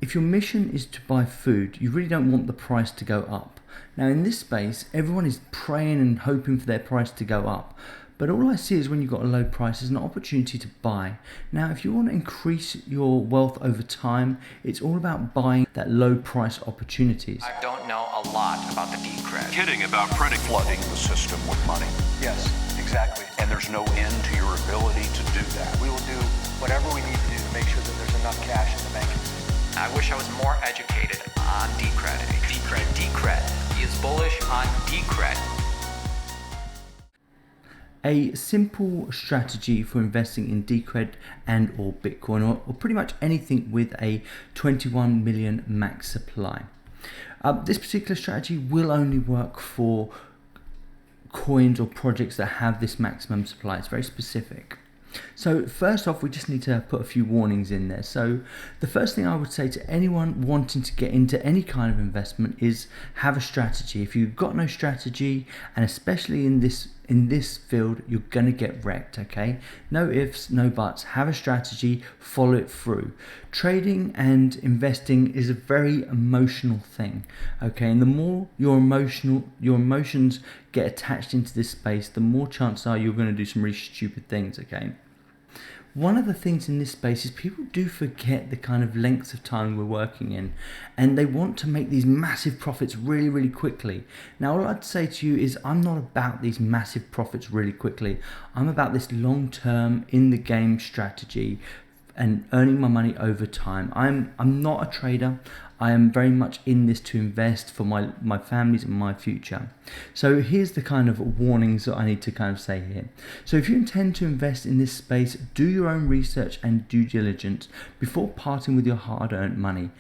if your mission is to buy food, you really don't want the price to go up. Now in this space, everyone is praying and hoping for their price to go up. But all I see is when you've got a low price is an opportunity to buy. Now, if you want to increase your wealth over time, it's all about buying that low price opportunities. I don't know a lot about the decred. Kidding about credit flooding the system with money. Yes, exactly. And there's no end to your ability to do that. We will do whatever we need to do to make sure that there's enough cash in the bank. I wish I was more educated on decred. Decred is bullish on decred. A simple strategy for investing in Decred and or Bitcoin or pretty much anything with a 21 million max supply. This particular strategy will only work for coins or projects that have this maximum supply. It's very specific. So first off, we just need to put a few warnings in there. So the first thing I would say to anyone wanting to get into any kind of investment is have a strategy. If you've got no strategy, and especially in this field, you're gonna get wrecked, okay? No ifs, no buts. Have a strategy, follow it through. Trading and investing is a very emotional thing, okay? And the more your emotions get attached into this space, the more chances are you're gonna do some really stupid things, okay? One of the things in this space is people do forget the kind of lengths of time we're working in, and they want to make these massive profits really, really quickly. Now, all I'd say to you is I'm not about these massive profits really quickly. I'm about this long-term in the game strategy and earning my money over time. I'm not a trader. I am very much in this to invest for my families and my future. So here's the kind of warnings that I need to kind of say here. So if you intend to invest in this space, do your own research and due diligence before parting with your hard-earned money.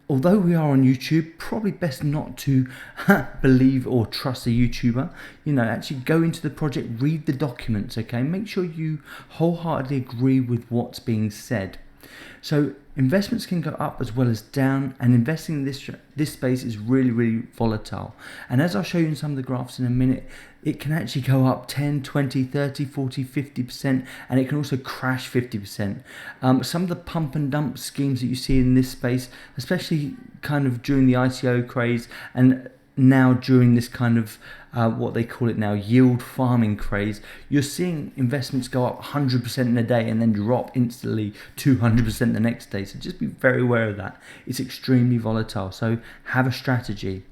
Although we are on YouTube, probably best not to believe or trust a YouTuber. You know, actually go into the project, read the documents, okay? Make sure you wholeheartedly agree with what's being said. So investments can go up as well as down, and investing in this space is really, really volatile. And as I'll show you in some of the graphs in a minute, it can actually go up 10, 20, 30, 40, 50%, and it can also crash 50%. Some of the pump and dump schemes that you see in this space, especially kind of during the ICO craze and now during this kind of what they call it now, yield farming craze, you're seeing investments go up 100% in a day and then drop instantly 200% the next day. So just be very aware of that. It's extremely volatile. So have a strategy.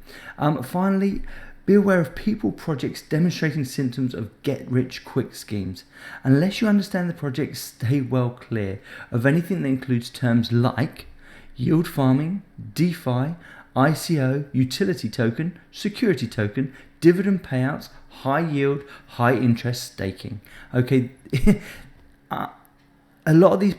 Finally, be aware of people projects demonstrating symptoms of get-rich-quick schemes. Unless you understand the project, stay well clear of anything that includes terms like yield farming, DeFi, ICO, utility token, security token, dividend payouts, high yield, high interest staking. Okay, a lot of these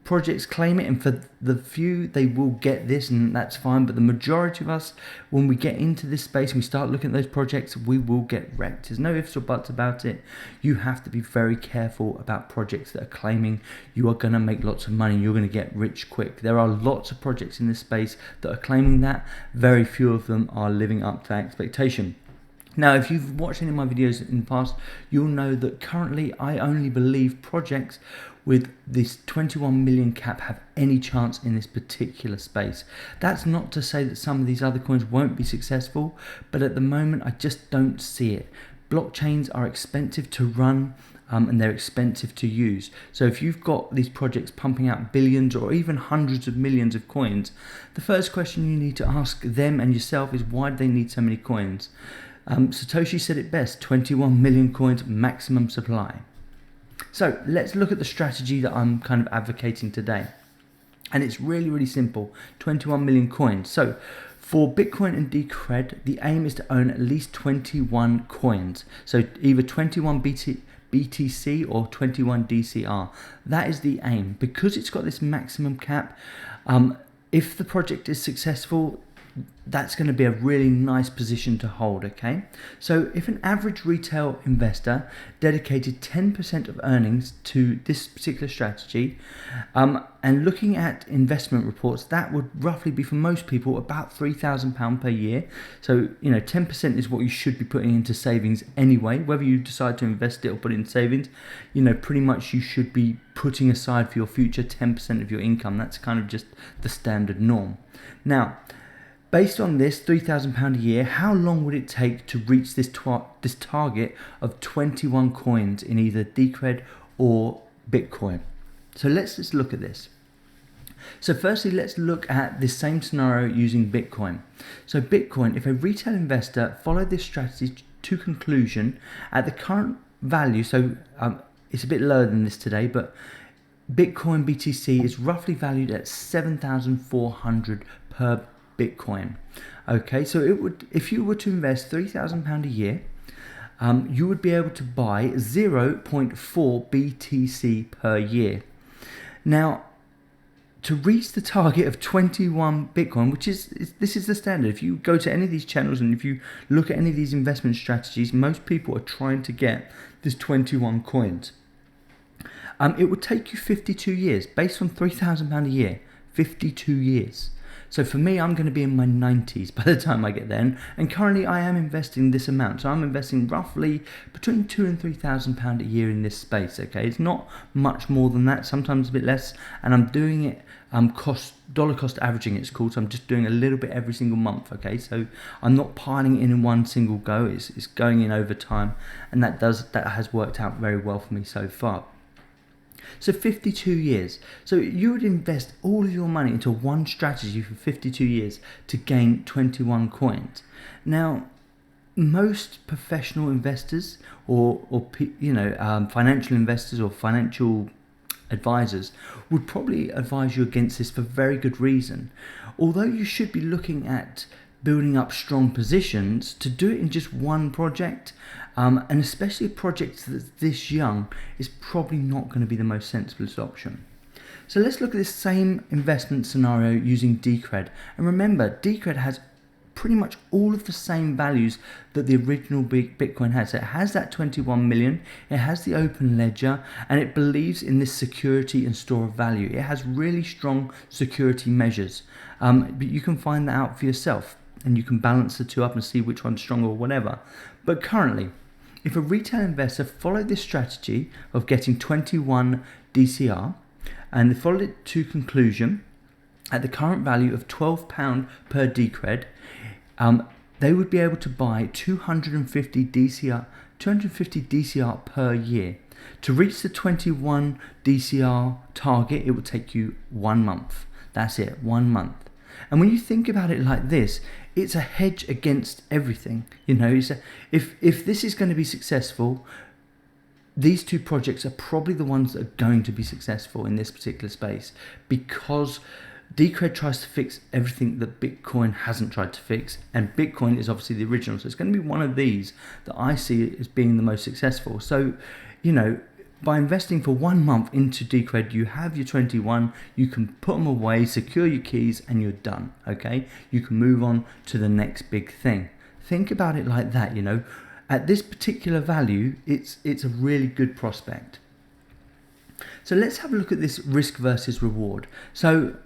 projects claim it, and for the few, they will get this, and that's fine. But the majority of us, when we get into this space and we start looking at those projects, we will get wrecked. There's no ifs or buts about it. You have to be very careful about projects that are claiming you are going to make lots of money, you're going to get rich quick. There are lots of projects in this space that are claiming that. Very few of them are living up to expectation. Now, if you've watched any of my videos in the past, you'll know that currently I only believe projects with this 21 million cap have any chance in this particular space. That's not to say that some of these other coins won't be successful, but at the moment I just don't see it. Blockchains are expensive to run and they're expensive to use. So if you've got these projects pumping out billions or even hundreds of millions of coins, the first question you need to ask them and yourself is, why do they need so many coins? Satoshi said it best, 21 million coins maximum supply. So let's look at the strategy that I'm kind of advocating today. And it's really, really simple, 21 million coins. So for Bitcoin and Decred, the aim is to own at least 21 coins. So either 21 BTC or 21 DCR. That is the aim. Because it's got this maximum cap, if the project is successful, that's going to be a really nice position to hold, okay? So if an average retail investor dedicated 10% of earnings to this particular strategy, and looking at investment reports, that would roughly be for most people about £3,000 per year. So, 10% is what you should be putting into savings anyway. Whether you decide to invest it or put it in savings, pretty much you should be putting aside for your future 10% of your income. That's kind of just the standard norm. Now, based on this £3,000 a year, how long would it take to reach this target of 21 coins in either Decred or Bitcoin? So let's just look at this. So firstly, let's look at this same scenario using Bitcoin. So Bitcoin, if a retail investor followed this strategy to conclusion at the current value, so it's a bit lower than this today, but Bitcoin BTC is roughly valued at 7,400 per Bitcoin. Okay, so it would, if you were to invest £3,000 a year, you would be able to buy 0.4 BTC per year. Now, to reach the target of 21 Bitcoin, which this is the standard. If you go to any of these channels and if you look at any of these investment strategies, most people are trying to get this 21 coins. It would take you 52 years, based on £3,000 a year, 52 years. So for me, I'm going to be in my 90s by the time I get there. And currently I am investing this amount. So I'm investing roughly between £2,000 and £3,000 a year in this space. Okay, it's not much more than that, sometimes a bit less. And I'm doing it dollar cost averaging, it's called. So I'm just doing a little bit every single month. Okay, so I'm not piling in one single go. It's going in over time, and that has worked out very well for me so far. So 52 years. So you would invest all of your money into one strategy for 52 years to gain 21 coins. Now, most professional investors or financial investors or financial advisors would probably advise you against this for very good reason. Although you should be looking at building up strong positions, to do it in just one project, and especially a project that's this young, is probably not going to be the most sensible option. So let's look at this same investment scenario using Decred. And remember, Decred has pretty much all of the same values that the original Bitcoin has. So it has that 21 million, it has the open ledger, and it believes in this security and store of value. It has really strong security measures, but you can find that out for yourself, and you can balance the two up and see which one's stronger or whatever. But currently, if a retail investor followed this strategy of getting 21 DCR and they followed it to conclusion at the current value of £12 per Decred, they would be able to buy 250 DCR per year. To reach the 21 DCR target, it would take you 1 month. That's it, 1 month. And when you think about it like this, it's a hedge against everything. If this is going to be successful, these two projects are probably the ones that are going to be successful in this particular space, because Decred tries to fix everything that Bitcoin hasn't tried to fix, and Bitcoin is obviously the original. So it's going to be one of these that I see as being the most successful. So, by investing for 1 month into Decred, you have your 21, you can put them away, secure your keys, and you're done, okay? You can move on to the next big thing. Think about it like that, At this particular value, it's a really good prospect. So let's have a look at this risk versus reward. So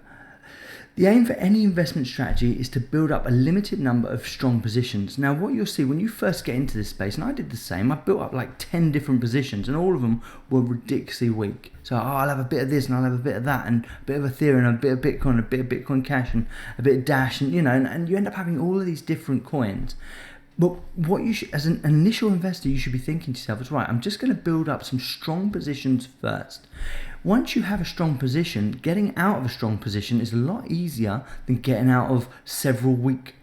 the aim for any investment strategy is to build up a limited number of strong positions. Now, what you'll see when you first get into this space, and I did the same, I built up like 10 different positions, and all of them were ridiculously weak. So I'll have a bit of this, and I'll have a bit of that, and a bit of Ethereum, and a bit of Bitcoin, a bit of Bitcoin Cash, and a bit of Dash, and and you end up having all of these different coins. But what you should, as an initial investor, you should be thinking to yourself is, right, I'm just going to build up some strong positions first. Once you have a strong position, getting out of a strong position is a lot easier than getting out of several weak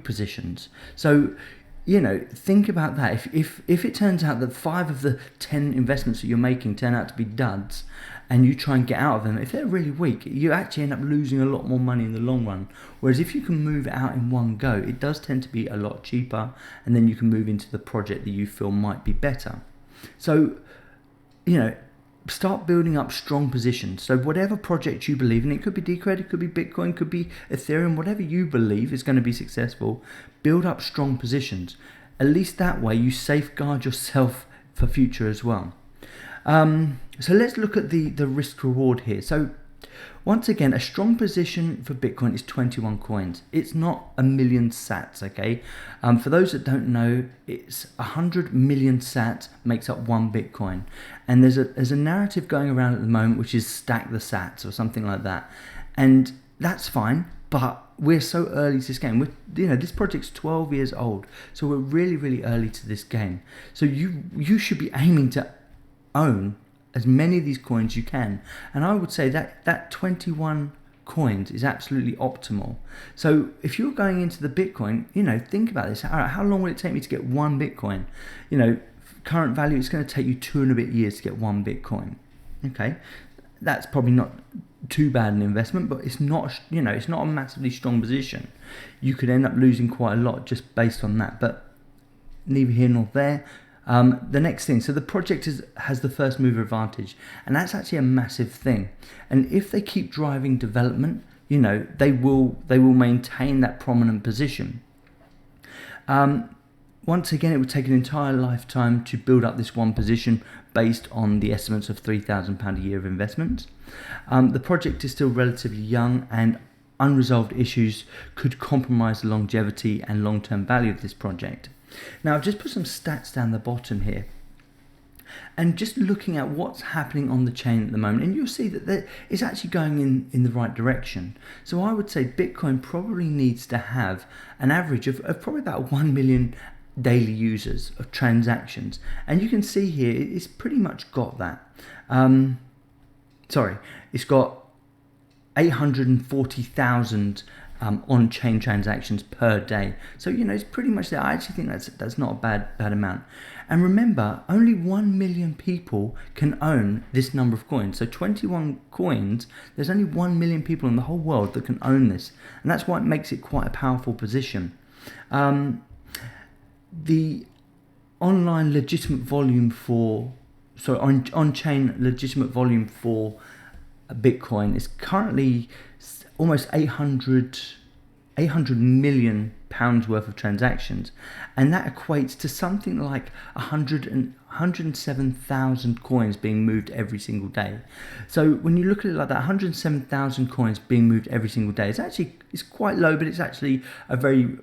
positions. So, think about that. If it turns out that 5 of the 10 investments that you're making turn out to be duds, and you try and get out of them, if they're really weak, you actually end up losing a lot more money in the long run. Whereas if you can move it out in one go, it does tend to be a lot cheaper, and then you can move into the project that you feel might be better. So, start building up strong positions. So whatever project you believe in, it could be Decred, it could be Bitcoin, it could be Ethereum, whatever you believe is going to be successful, build up strong positions. At least that way you safeguard yourself for future as well. So let's look at the risk reward here. So once again, a strong position for Bitcoin is 21 coins. It's not a million sats, okay? For those that don't know, it's 100 million sats makes up one Bitcoin. And there's a narrative going around at the moment which is stack the sats or something like that. And that's fine, but we're so early to this game. This project's 12 years old, so we're really, really early to this game. So you should be aiming to own as many of these coins you can, and I would say that 21 coins is absolutely optimal. So if you're going into the Bitcoin, think about this. All right, how long will it take me to get one Bitcoin? Current value, it's going to take you 2 and a bit years to get one Bitcoin. Okay, that's probably not too bad an investment, but it's not it's not a massively strong position. You could end up losing quite a lot just based on that, but neither here nor there. The next thing, so the project has the first mover advantage, and that's actually a massive thing. And if they keep driving development, they will maintain that prominent position. Once again, it would take an entire lifetime to build up this one position based on the estimates of £3,000 a year of investment. The project is still relatively young, and unresolved issues could compromise the longevity and long-term value of this project. Now, I've just put some stats down the bottom here, and just looking at what's happening on the chain at the moment, and you'll see that it's actually going in the right direction. So I would say Bitcoin probably needs to have an average of probably about 1 million daily users of transactions, and you can see here it's pretty much got that. It's got 840,000 on-chain transactions per day. So it's pretty much there. I actually think that's not a bad amount. And remember, only 1 million people can own this number of coins. So 21 coins, there's only 1 million people in the whole world that can own this, and that's why it makes it quite a powerful position. The on-chain legitimate volume for Bitcoin is currently almost 800 million pounds worth of transactions, and that equates to something like 107,000 coins being moved every single day. So when you look at it like that, 107,000 coins being moved every single day, it's quite low, but it's actually a very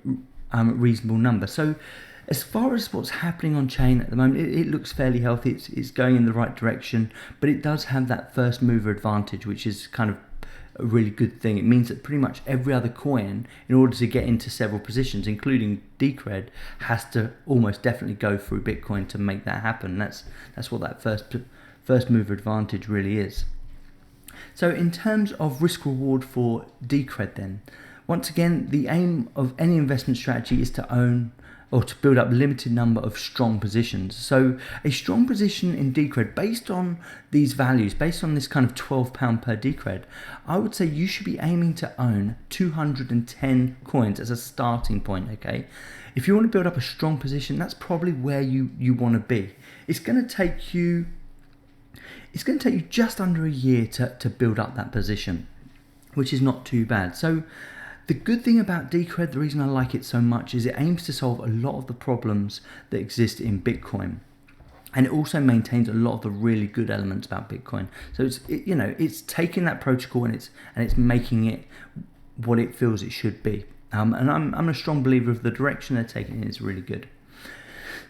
reasonable number. So as far as what's happening on chain at the moment, it looks fairly healthy. It's going in the right direction, but it does have that first mover advantage, which is kind of a really good thing. It means that pretty much every other coin, in order to get into several positions, including Decred, has to almost definitely go through Bitcoin to make that happen. That's what that first mover advantage really is. So in terms of risk reward for Decred, then, once again, the aim of any investment strategy is to own or to build up a limited number of strong positions. So a strong position in Decred, based on these values, based on this kind of £12 per Decred, I would say you should be aiming to own 210 coins as a starting point, okay? If you want to build up a strong position, that's probably where you want to be. It's going to take you just under a year to build up that position, which is not too bad. So the good thing about Decred, the reason I like it so much, is it aims to solve a lot of the problems that exist in Bitcoin, and it also maintains a lot of the really good elements about Bitcoin. So it's taking that protocol and it's making it what it feels it should be. And I'm a strong believer of the direction they're taking. It's really good.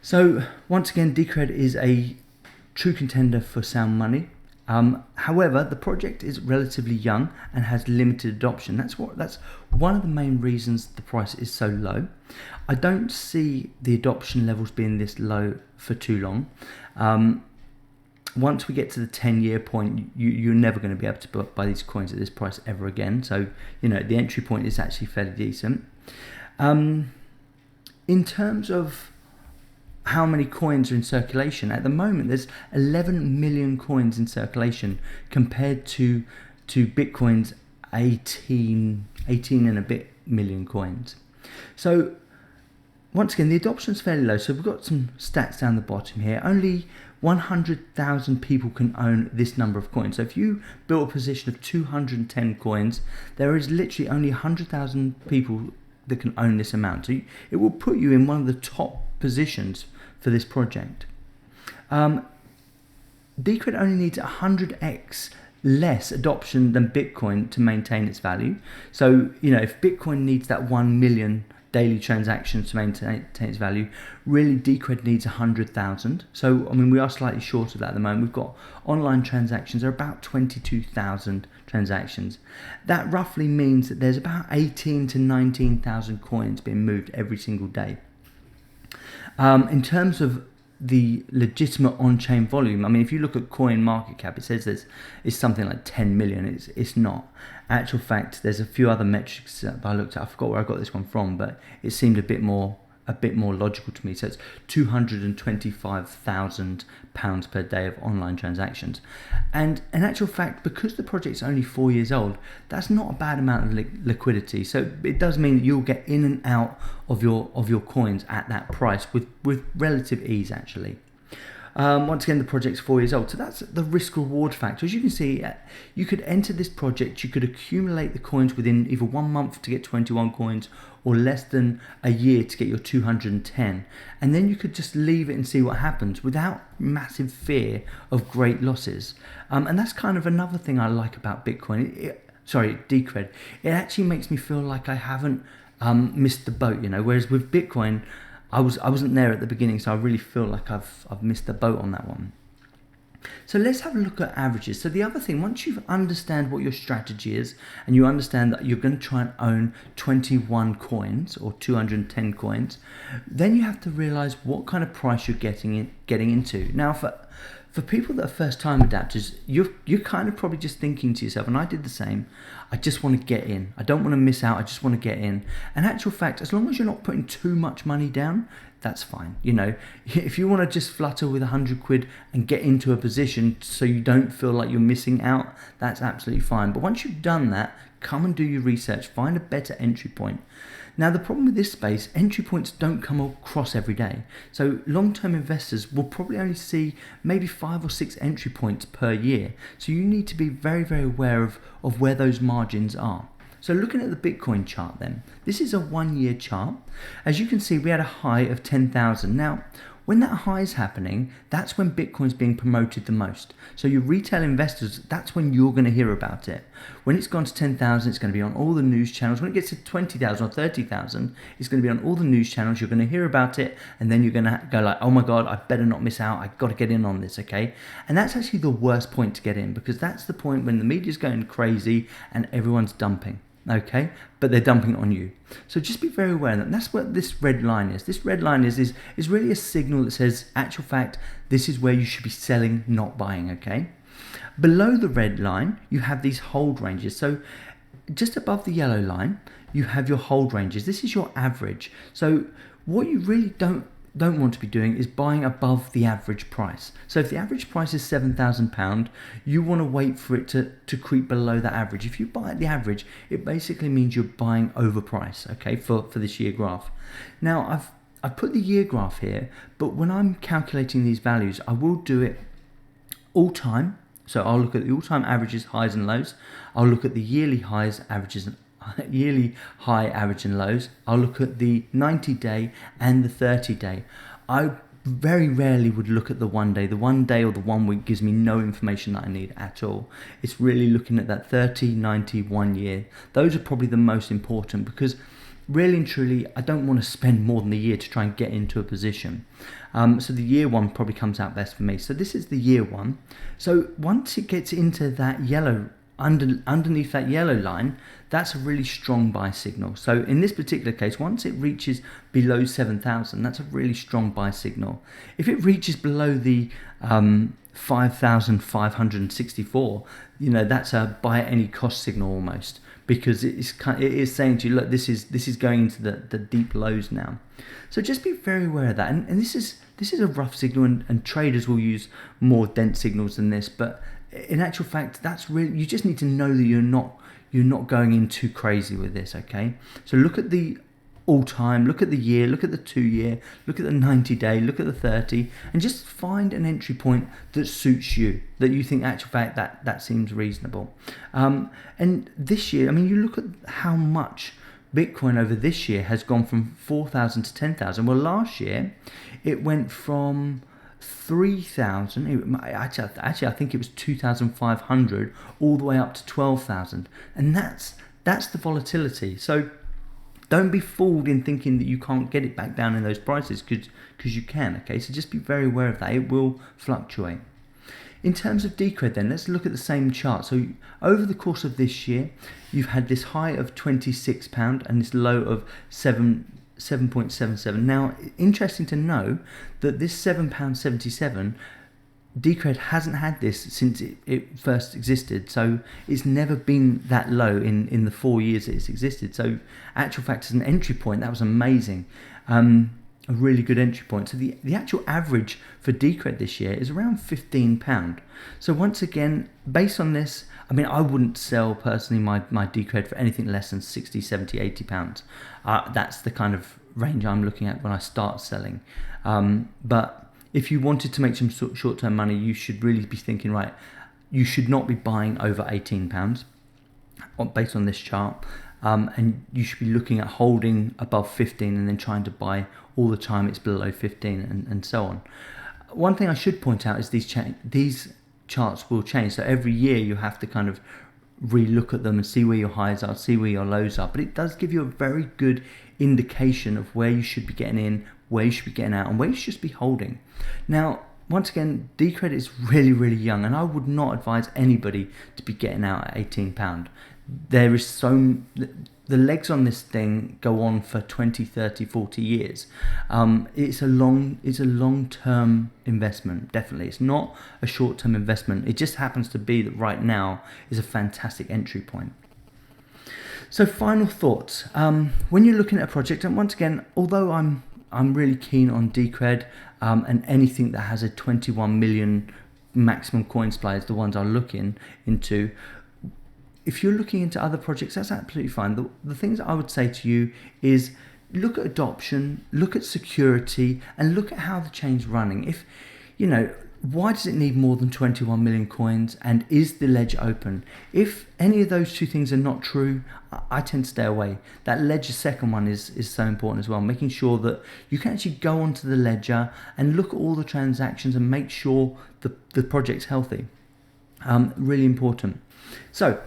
So once again, Decred is a true contender for sound money. However, the project is relatively young and has limited adoption. That's one of the main reasons the price is so low. I don't see the adoption levels being this low for too long. Once we get to the 10-year point, you're never going to be able to buy these coins at this price ever again. So, the entry point is actually fairly decent. In terms of how many coins are in circulation, at the moment there's 11 million coins in circulation compared to Bitcoin's 18 and a bit million coins. So once again, the adoption's fairly low. So we've got some stats down the bottom here. Only 100,000 people can own this number of coins. So if you built a position of 210 coins, there is literally only 100,000 people that can own this amount. So it will put you in one of the top positions for this project. Decred only needs 100x less adoption than Bitcoin to maintain its value. So, if Bitcoin needs that 1 million daily transactions to maintain its value, really Decred needs 100,000. So, we are slightly short of that at the moment. We've got online transactions are about 22,000 transactions. That roughly means that there's about 18 to 19,000 coins being moved every single day. In terms of the legitimate on-chain volume, if you look at coin market cap, it says it's something like 10 million. It's not. Actual fact, there's a few other metrics that I looked at. I forgot where I got this one from, but it seemed a bit more logical to me. So it's £225,000 per day of online transactions. And in actual fact, because the project's only 4 years old, that's not a bad amount of liquidity. So it does mean that you'll get in and out of your coins at that price with relative ease, actually. Once again, the project's 4 years old, so that's the risk reward factor. As you can see, you could enter this project, you could accumulate the coins within either 1 month to get 21 coins or less than a year to get your 210, and then you could just leave it and see what happens without massive fear of great losses. And that's kind of another thing I like about Bitcoin. Decred. It actually makes me feel like I haven't missed the boat, whereas with Bitcoin, I wasn't there at the beginning, so I really feel like I've missed the boat on that one. So let's have a look at averages. So the other thing, once you understand what your strategy is, and you understand that you're going to try and own 21 coins or 210 coins, then you have to realize what kind of price you're getting into. Now, for people that are first-time adapters, you're kind of probably just thinking to yourself, and I did the same, I just want to get in. I don't want to miss out. I just want to get in. And actual fact, as long as you're not putting too much money down, that's fine. If you want to just flutter with 100 quid and get into a position so you don't feel like you're missing out, that's absolutely fine. But once you've done that, come and do your research. Find a better entry point. Now, the problem with this space, entry points don't come across every day. So long-term investors will probably only see maybe 5 or 6 entry points per year. So you need to be very, very aware of where those margins are. So looking at the Bitcoin chart then, this is a 1 year chart. As you can see, we had a high of 10,000. Now, when that high is happening, that's when Bitcoin's being promoted the most. So your retail investors, that's when you're going to hear about it. When it's gone to 10,000, it's going to be on all the news channels. When it gets to 20,000 or 30,000, it's going to be on all the news channels. You're going to hear about it, and then you're going to go like, oh my God, I better not miss out. I've got to get in on this, okay? And that's actually the worst point to get in, because that's the point when the media's going crazy and everyone's dumping. Okay, but they're dumping it on you. So just be very aware of that. And that's what this red line is. This red line is really a signal that says, actual fact, this is where you should be selling, not buying, okay? Below the red line, you have these hold ranges. So just above the yellow line, you have your hold ranges. This is your average. So what you really don't want to be doing is buying above the average price. So if the average price is £7,000, you want to wait for it to creep below that average. If you buy at the average, it basically means you're buying overpriced, okay, for this year graph. Now, I've put the year graph here, but when I'm calculating these values, I will do it all time. So I'll look at the all-time averages, highs and lows. I'll look at the yearly highs, averages, yearly high, average and lows. I'll look at the 90-day and the 30-day. I very rarely would look at the 1 day. The 1 day or the 1 week gives me no information that I need at all. It's really looking at that 30, 90, 1 year. Those are probably the most important, because really and truly, I don't want to spend more than a year to try and get into a position. So the year one probably comes out best for me. So this is the year one. So once it gets into that yellow, underneath that yellow line, that's a really strong buy signal. So in this particular case, once it reaches below 7,000, that's a really strong buy signal. If it reaches below the 5,564, that's a buy at any cost signal almost, because it is saying to you, look, this is going into the deep lows now. So just be very aware of that. And this is a rough signal, and traders will use more dense signals than this, but in actual fact, that's really, you just need to know that you're not going in too crazy with this, okay? So look at the all time, look at the year, look at the 2 year, look at the 90 day, look at the 30, and just find an entry point that suits you, that you think, actual fact, that seems reasonable. And this year, I mean, you look at how much Bitcoin over this year has gone from 4,000 to 10,000. Well, last year it went from 3,000. Actually, I think it was 2,500 all the way up to 12,000, and that's the volatility. So don't be fooled in thinking that you can't get it back down in those prices, because you can. Okay, so just be very aware of that. It will fluctuate. In terms of Decred then, let's look at the same chart. So over the course of this year, you've had this high of £26 and this low of 7.77. Now, interesting to know that this £7.77, Decred hasn't had this since it first existed. So it's never been that low in the 4 years that it's existed. So actual fact, as an entry point, that was amazing. A really good entry point. So the actual average for Decred this year is around £15. So once again, based on this, I mean, I wouldn't sell personally my Decred for anything less than 60, 70, £80. That's the kind of range I'm looking at when I start selling. But if you wanted to make some short-term money, you should really be thinking, right, you should not be buying over £18 based on this chart. And you should be looking at holding above 15 and then trying to buy all the time it's below 15 and so on. One thing I should point out is these charts will change. So every year you have to kind of re-look at them and see where your highs are, see where your lows are. But it does give you a very good indication of where you should be getting in, where you should be getting out, and where you should be holding. Now, once again, Decred is really, really young, and I would not advise anybody to be getting out at £18. There is the legs on this thing go on for 20, 30, 40 years. It's a long-term investment, definitely. It's not a short-term investment. It just happens to be that right now is a fantastic entry point. So final thoughts. When you're looking at a project, and once again, although I'm really keen on Decred and anything that has a 21 million maximum coin supply is the ones I'm looking into. If you're looking into other projects, that's absolutely fine. The things I would say to you is look at adoption, look at security, and look at how the chain's running. If, why does it need more than 21 million coins, and is the ledger open? If any of those two things are not true, I tend to stay away. That ledger second one is so important as well, making sure that you can actually go onto the ledger and look at all the transactions and make sure the project's healthy. Really important. So,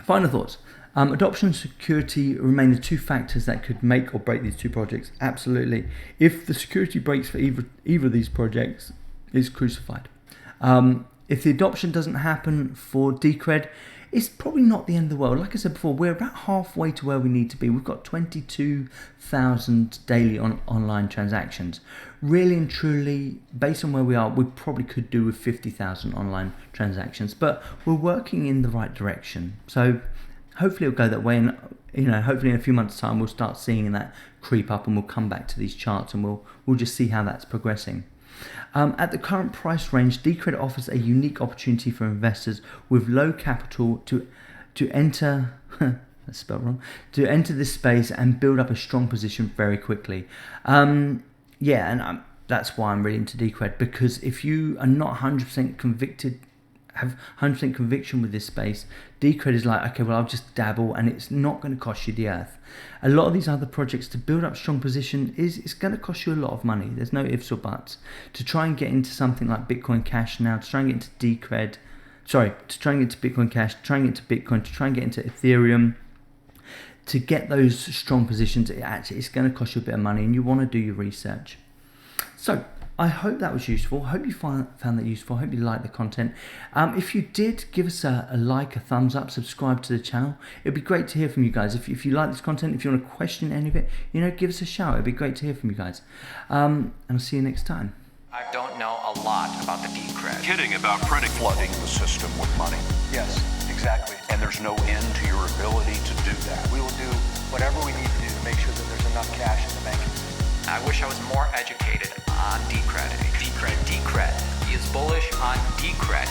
final thoughts. Adoption and security remain the two factors that could make or break these two projects. Absolutely. If the security breaks for either of these projects, it's crucified. If the adoption doesn't happen for Decred, it's probably not the end of the world. Like I said before, we're about halfway to where we need to be. We've got 22,000 daily online transactions. Really and truly, based on where we are, we probably could do with 50,000 online transactions, but we're working in the right direction. So hopefully it'll go that way, and hopefully in a few months' time we'll start seeing that creep up, and we'll come back to these charts and we'll just see how that's progressing. At the current price range, Decred offers a unique opportunity for investors with low capital to enter that's spelled wrong, to enter this space and build up a strong position very quickly. That's why I'm really into Decred, because if you are not 100% convicted, have 100% conviction with this space, Decred is like, okay, well, I'll just dabble, and it's not going to cost you the earth. A lot of these other projects, to build up strong position, it's going to cost you a lot of money. There's no ifs or buts. To try and get into something like Bitcoin Cash now, to try and get into Decred, to try and get into Bitcoin Cash, to try and get into Bitcoin, to try and get into Ethereum, to get those strong positions, it's going to cost you a bit of money, and you want to do your research. So, I hope that was useful. I hope you found that useful. I hope you liked the content. If you did, give us a like, a thumbs up, subscribe to the channel. It'd be great to hear from you guys. If you like this content, if you want to question any of it, give us a shout. It'd be great to hear from you guys. And I'll see you next time. I don't know a lot about the Decred. Kidding about flooding the system with money. Yes, exactly. And there's no end to your ability to do that. We will do whatever we need to do to make sure that there's enough cash in the bank. I wish I was more educated on Decred. Decred is bullish on Decred.